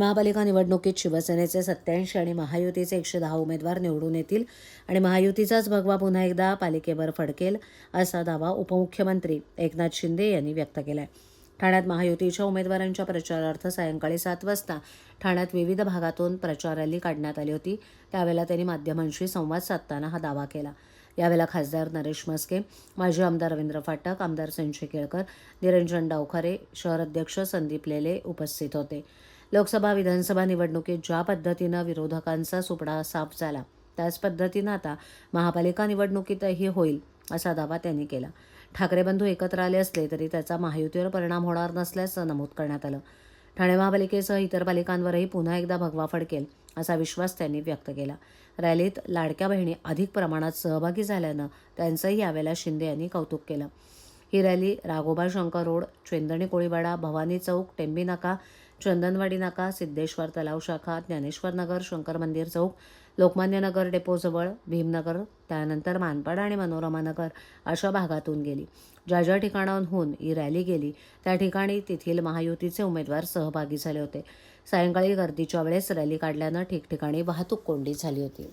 महापालिका निवडणुकीत शिवसेनेचे 87 आणि महायुतीचे 110 उमेदवार निवडून येतील आणि महायुतीचाच भगवा पुन्हा एकदा पालिकेवर फडकेल असा दावा उपमुख्यमंत्री एकनाथ शिंदे यांनी व्यक्त केला आहे. ठाण्यात महायुतीच्या उमेदवारांच्या प्रचारार्थ सायंकाळी 7 वाजता ठाण्यात विविध भागातून प्रचार रॅली काढण्यात आली होती. त्यावेळेला त्यांनी माध्यमांशी संवाद साधताना हा दावा केला. यावेळेला खासदार नरेश म्हस्के, माजी आमदार रवींद्र फाटक, आमदार संजय केळकर, निरंजन डावखरे, शहर अध्यक्ष संदीप लेले उपस्थित होते. लोकसभा विधानसभा निवडणुकीत ज्या पद्धतीनं विरोधकांचा सुपडा साफ झाला त्याच पद्धतीनं आता महापालिका निवडणुकीतही होईल असा दावा त्यांनी केला. ठाकरे बंधू एकत्र आले असले तरी त्याचा महायुतीवर परिणाम होणार नसल्याचं नमूद करण्यात आलं. ठाणे महापालिकेसह इतर पालिकांवरही पुन्हा एकदा भगवा फडकेल असा विश्वास त्यांनी व्यक्त केला. रॅलीत लाडक्या बहिणी अधिक प्रमाणात सहभागी झाल्यानं त्यांचंही यावेळेला शिंदे यांनी कौतुक केलं. ही रॅली राघोबा शंकर रोड, चेंदणी कोळीवाडा, भवानी चौक, टेंबी नाका, चंदनवाडी नाका, सिद्धेश्वर तलाव शाखा, ज्ञानेश्वर नगर, शंकर मंदिर चौक, लोकमान्य नगर डेपोजवळ, भीमनगर, त्यानंतर मानपाड आणि मनोरमा नगर अशा भागातून गेली. ज्या ज्या ठिकाणांहून ही रॅली गेली त्या ठिकाणी तेथील महायुतीचे उमेदवार सहभागी झाले होते. सायंकाळी गर्दीच्या वेळेस रॅली काढल्यानं ठिकठिकाणी वाहतूक कोंडी झाली होती.